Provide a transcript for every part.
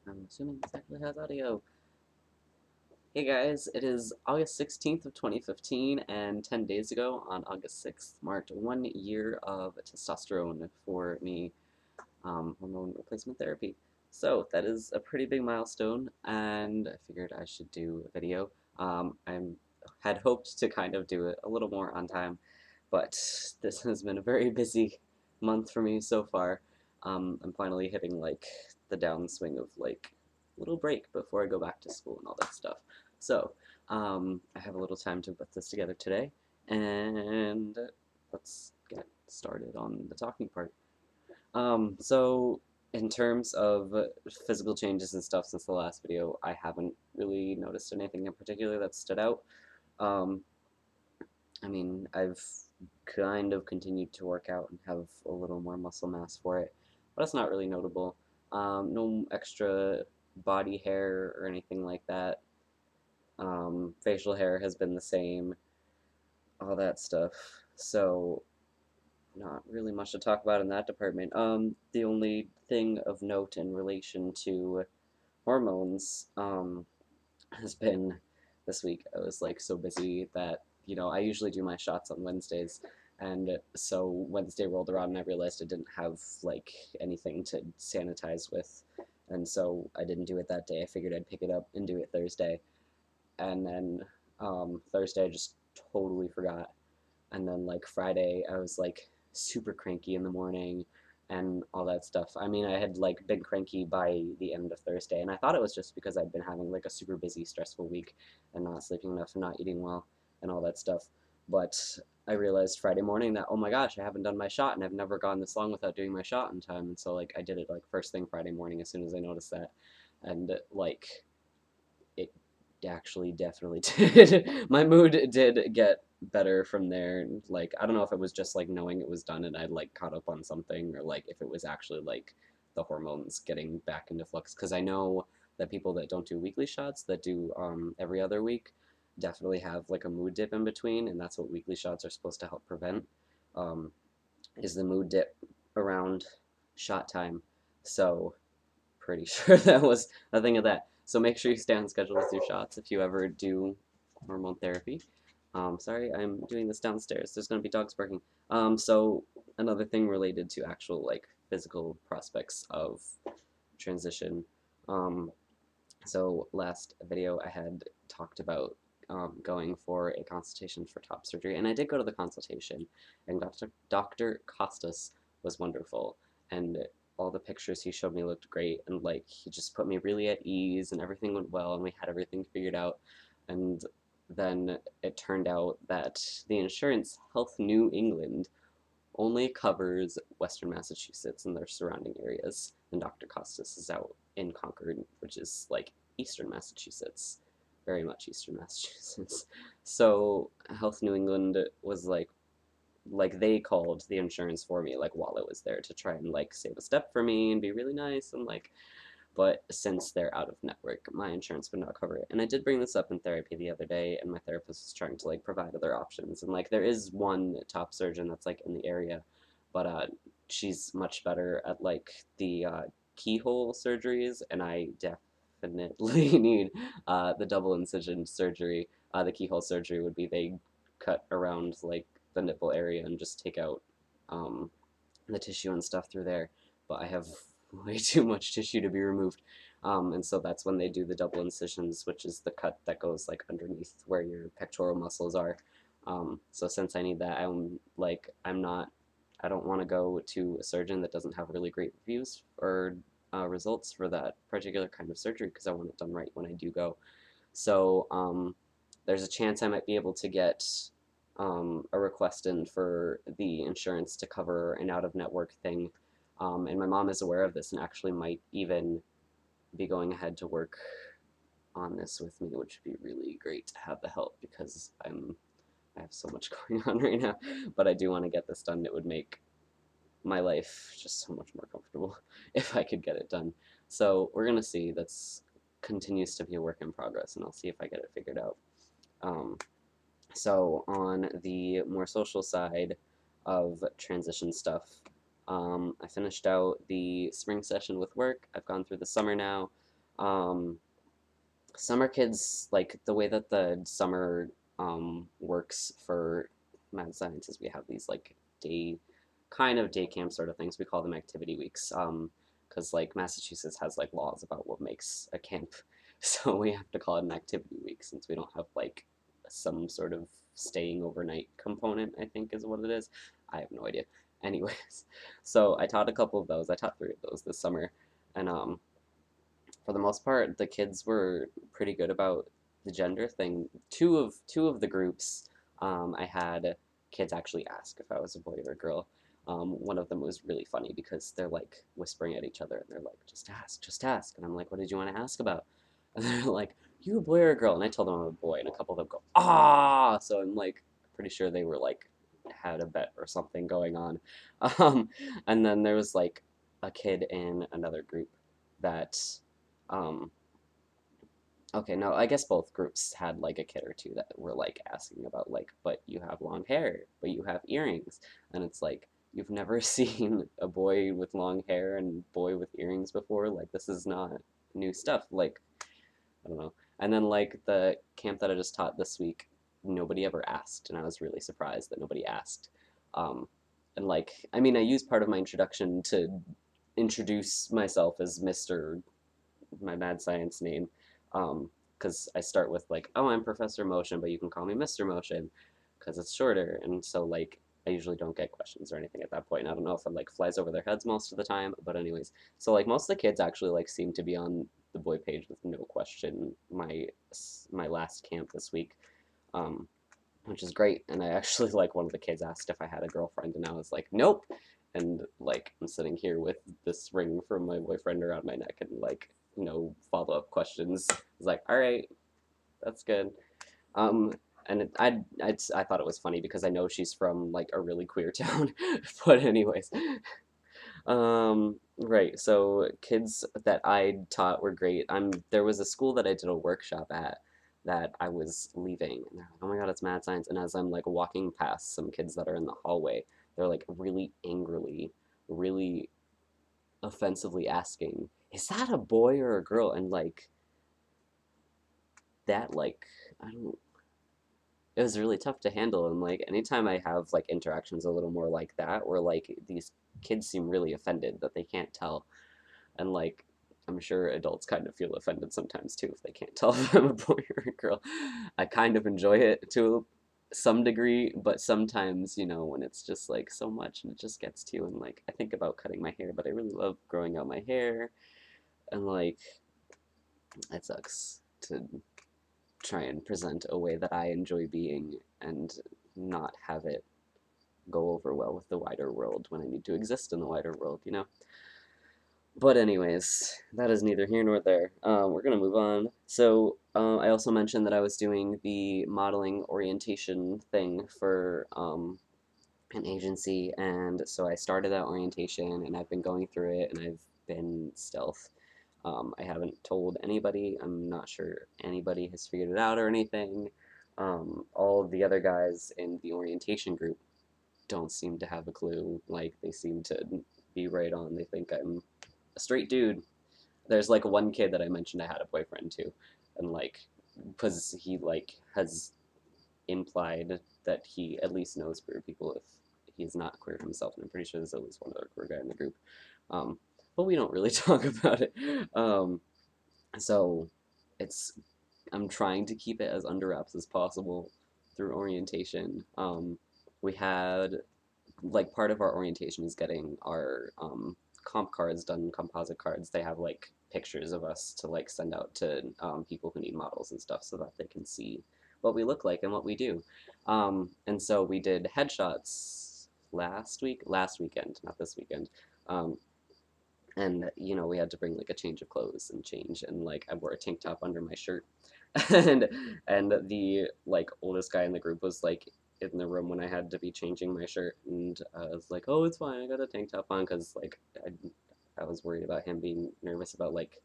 I'm assuming this actually has audio. Hey guys, it is August 16th of 2015, and 10 days ago, on August 6th, marked 1 year of testosterone for me, hormone replacement therapy. So that is a pretty big milestone, and I figured I should do a video. I had hoped to kind of do it a little more on time, but this has been a very busy month for me so far. I'm finally hitting like the downswing of like little break before I go back to school and all that stuff. So I have a little time to put this together today, and let's get started on the talking part. So in terms of physical changes and stuff since the last video, I haven't really noticed anything in particular that stood out. Um, I mean, I've kind of continued to work out and have a little more muscle mass for it, but it's not really notable. No extra body hair or anything like that. Facial hair has been the same, all that stuff. So not really much to talk about in that department. The only thing of note in relation to hormones, has been this week. I was like so busy that, I usually do my shots on Wednesdays, and so Wednesday rolled around and I realized I didn't have like anything to sanitize with, and so I didn't do it that day. I figured I'd pick it up and do it Thursday, and then Thursday I just totally forgot, and then like Friday I was like super cranky in the morning and all that stuff. I mean, I had like been cranky by the end of Thursday, and I thought it was just because I'd been having like a super busy, stressful week and not sleeping enough and not eating well and all that stuff. But I realized Friday morning that, oh my gosh, I haven't done my shot, and I've never gone this long without doing my shot in time. And so like I did it like first thing Friday morning as soon as I noticed that, and like it actually definitely did. My mood did get better from there. Like, I don't know if it was just like knowing it was done and I'd like caught up on something, or like if it was actually like the hormones getting back into flux. Because I know that people that don't do weekly shots, that do every other week, definitely have like a mood dip in between, and that's what weekly shots are supposed to help prevent. Um, is the mood dip around shot time. So pretty sure that was a thing of that. So make sure you stay on schedule with your shots if you ever do hormone therapy. Sorry, I'm doing this downstairs. There's going to be dogs barking. So another thing related to actual like physical prospects of transition. Um, so last video I had talked about going for a consultation for top surgery, and I did go to the consultation, and Dr. Costas was wonderful, and all the pictures he showed me looked great, and like he just put me really at ease, and everything went well, and we had everything figured out. And then it turned out that the insurance Health New England only covers Western Massachusetts and their surrounding areas, and Dr. Costas is out in Concord, which is like Eastern Massachusetts, very much Eastern Massachusetts. So Health New England was like they called the insurance for me like while I was there to try and like save a step for me and be really nice, and like, but since they're out of network, my insurance would not cover it. And I did bring this up in therapy the other day, and my therapist was trying to like provide other options. And like there is one top surgeon that's like in the area, but she's much better at like the keyhole surgeries, and I definitely need the double incision surgery. The keyhole surgery would be they cut around like the nipple area and just take out um, the tissue and stuff through there, but I have way too much tissue to be removed. And so that's when they do the double incisions, which is the cut that goes like underneath where your pectoral muscles are. So since I need that, I don't want to go to a surgeon that doesn't have really great reviews or results for that particular kind of surgery, because I want it done right when I do go. So there's a chance I might be able to get a request in for the insurance to cover an out-of-network thing. And my mom is aware of this and actually might even be going ahead to work on this with me, which would be really great to have the help, because I have so much going on right now. But I do want to get this done. It would make my life just so much more comfortable if I could get it done. So we're gonna see. That's continues to be a work in progress, and I'll see if I get it figured out. Um, so on the more social side of transition stuff, I finished out the spring session with work. I've gone through the summer now. Um, Summer kids, like the way that the summer works for mad science is we have these like day kind of day camp sort of things. We call them activity weeks. Because like Massachusetts has like laws about what makes a camp. So we have to call it an activity week since we don't have like some sort of staying overnight component, I think is what it is. I have no idea. Anyways, so I taught a couple of those. I taught three of those this summer. And for the most part, the kids were pretty good about the gender thing. Two of the groups, I had kids actually ask if I was a boy or a girl. One of them was really funny because they're like whispering at each other and they're like, just ask. And I'm like, what did you want to ask about? And they're like, you a boy or a girl? And I told them I'm a boy, and a couple of them go, ah. So I'm like, pretty sure they were like had a bet or something going on. Um, and then there was like a kid in another group that um, okay, no, I guess both groups had like a kid or two that were like asking about like, but you have long hair, but you have earrings, and it's like you've never seen a boy with long hair and boy with earrings before. Like this is not new stuff. Like I don't know. And then like the camp that I just taught this week, nobody ever asked, and I was really surprised that nobody asked. Um, and like, I mean, I used part of my introduction to introduce myself as Mr. my mad science name, because I start with like, oh, I'm Professor Motion, but you can call me Mr. Motion, because it's shorter, and so like I usually don't get questions or anything at that point. And I don't know if it like flies over their heads most of the time, but anyways, so like most of the kids actually like seem to be on the boy page with no question. My last camp this week, um, which is great. And I actually like one of the kids asked if I had a girlfriend, and I was like, nope. And like I'm sitting here with this ring from my boyfriend around my neck, and like follow up questions. I was like, all right, that's good. Um, and I thought it was funny because I know she's from like a really queer town. But anyways, right. So kids that I taught were great. There was a school that I did a workshop at that I was leaving, and they're like, "Oh my God, it's mad science!" And as I'm like walking past some kids that are in the hallway, they're like really angrily, really offensively asking, "Is that a boy or a girl?" And like that, like I don't. It was really tough to handle, and like anytime I have like interactions a little more like that, where like these kids seem really offended that they can't tell. And like, I'm sure adults kind of feel offended sometimes too if they can't tell if I'm a boy or a girl. I kind of enjoy it to some degree, but sometimes, when it's just like so much and it just gets to you, and like, I think about cutting my hair, but I really love growing out my hair, and like, it sucks to try and present a way that I enjoy being and not have it go over well with the wider world when I need to exist in the wider world. But anyways, that is neither here nor there. We're gonna move on. So I also mentioned that I was doing the modeling orientation thing for an agency, and so I started that orientation, and I've been going through it, and I've been stealth. I haven't told anybody. I'm not sure anybody has figured it out or anything. All of the other guys in the orientation group don't seem to have a clue. Like they seem to be right on. They think I'm a straight dude. There's like one kid that I mentioned I had a boyfriend to, and like, because he like has implied that he at least knows queer people if he's not queer himself, and I'm pretty sure there's at least one other queer guy in the group. Um, but we don't really talk about it. Um, so it's I'm trying to keep it as under wraps as possible through orientation. We had like part of our orientation is getting our comp cards done, composite cards. They have like pictures of us to like send out to people who need models and stuff so that they can see what we look like and what we do. And so we did headshots last weekend, not this weekend. Um, and we had to bring like a change of clothes and change, and like I wore a tank top under my shirt. and and the like oldest guy in the group was like in the room when I had to be changing my shirt, and I was like, oh, it's fine, I got a tank top on, because like I was worried about him being nervous about like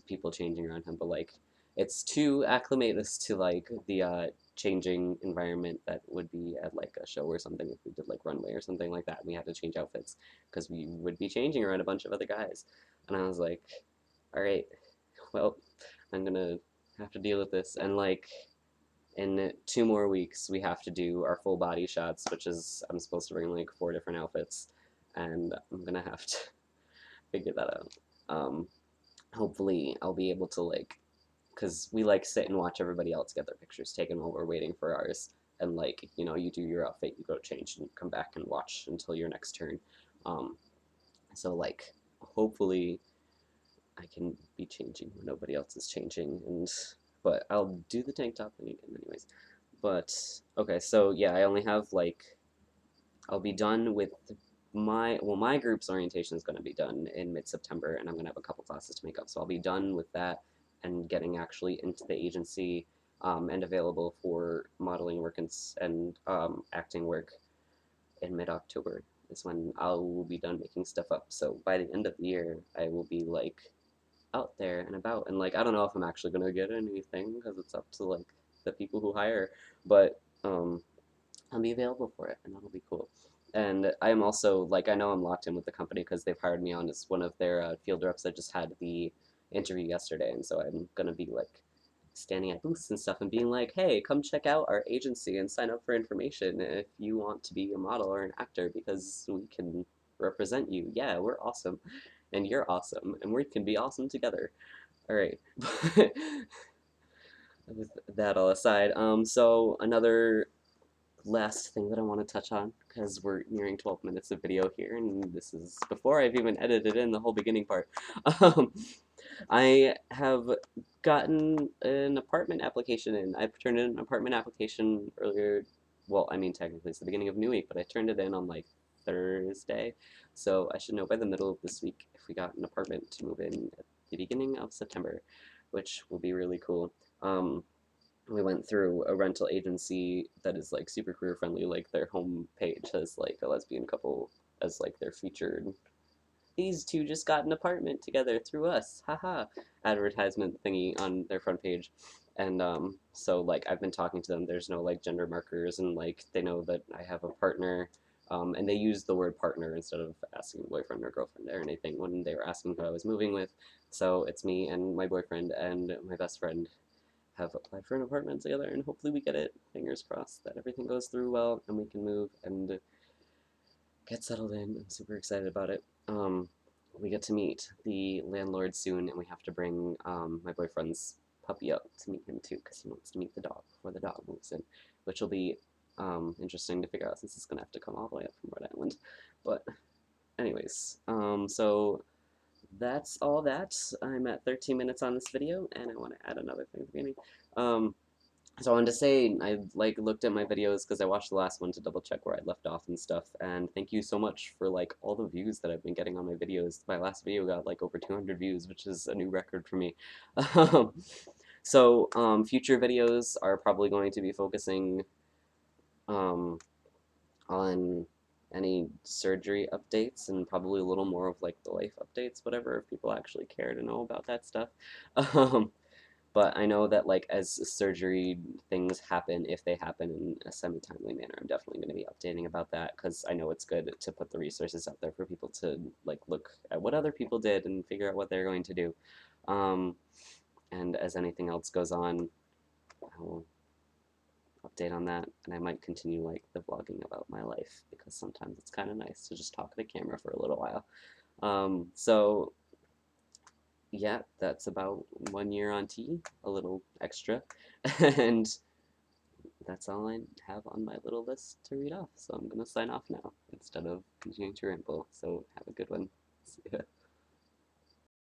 people changing around him, but like it's to acclimate us to like the changing environment that would be at like a show or something. If we did like runway or something like that, and we had to change outfits because we would be changing around a bunch of other guys. And I was like, all right, well, I'm gonna have to deal with this. And like in 2 more weeks, we have to do our full body shots, which is I'm supposed to bring like 4 different outfits, and I'm gonna have to figure that out. Um, Hopefully, I'll be able to like, cause we like sit and watch everybody else get their pictures taken while we're waiting for ours. And like, you do your outfit, you go change, and you come back and watch until your next turn. Um, so like, hopefully I can be changing when nobody else is changing, and but I'll do the tank top thing again anyways. But okay, so yeah, I only have like I'll be done with my group's orientation is going to be done in mid-September, and I'm going to have a couple classes to make up. So I'll be done with that and getting actually into the agency and available for modeling work and acting work in mid-October is when I will be done making stuff up. So by the end of the year, I will be like out there and about. And like I don't know if I'm actually gonna get anything because it's up to like the people who hire, but I'll be available for it, and that'll be cool. And I am also like I know I'm locked in with the company because they've hired me on as one of their field reps. I just had the interview yesterday, and so I'm gonna be like standing at booths and stuff and being like, "Hey, come check out our agency and sign up for information if you want to be a model or an actor because we can represent you. Yeah, we're awesome, and you're awesome, and we can be awesome together." All right. With that all aside, so another last thing that I want to touch on, because we're nearing 12 minutes of video here, and this is before I've even edited in the whole beginning part. Um, I have gotten an apartment application in. I turned in an apartment application earlier. Well, I mean, technically it's the beginning of New Week, but I turned it in on like Thursday. So I should know by the middle of this week if we got an apartment to move in at the beginning of September, which will be really cool. We went through a rental agency that is like super career friendly. Like their home page has like a lesbian couple as like their featured. These two just got an apartment together through us, haha, advertisement thingy on their front page. And so like I've been talking to them. There's no like gender markers, and like they know that I have a partner. And they use the word partner instead of asking boyfriend or girlfriend or anything when they were asking who I was moving with. So it's me and my boyfriend and my best friend have applied for an apartment together, and hopefully we get it. Fingers crossed that everything goes through well and we can move and get settled in. I'm super excited about it. We get to meet the landlord soon, and we have to bring my boyfriend's puppy up to meet him too, because he wants to meet the dog before the dog moves in, which will be interesting to figure out since it's gonna have to come all the way up from Rhode Island. But anyways, so that's all that. I'm at 13 minutes on this video, and I want to add another thing at the beginning. Um, so I wanted to say I like looked at my videos because I watched the last one to double check where I left off and stuff. And thank you so much for like all the views that I've been getting on my videos. My last video got like over 200 views, which is a new record for me. Um, Future videos are probably going to be focusing um, on any surgery updates and probably a little more of like the life updates, whatever, if people actually care to know about that stuff. Um, but I know that like as surgery things happen, if they happen in a semi-timely manner, I'm definitely going to be updating about that because I know it's good to put the resources out there for people to like look at what other people did and figure out what they're going to do. Um, and as anything else goes on, I will update on that, and I might continue like the vlogging about my life because sometimes it's kind of nice to just talk to the camera for a little while. So yeah, that's about 1 year on T, a little extra, and that's all I have on my little list to read off. So I'm gonna sign off now instead of continuing to ramble. So have a good one. See ya.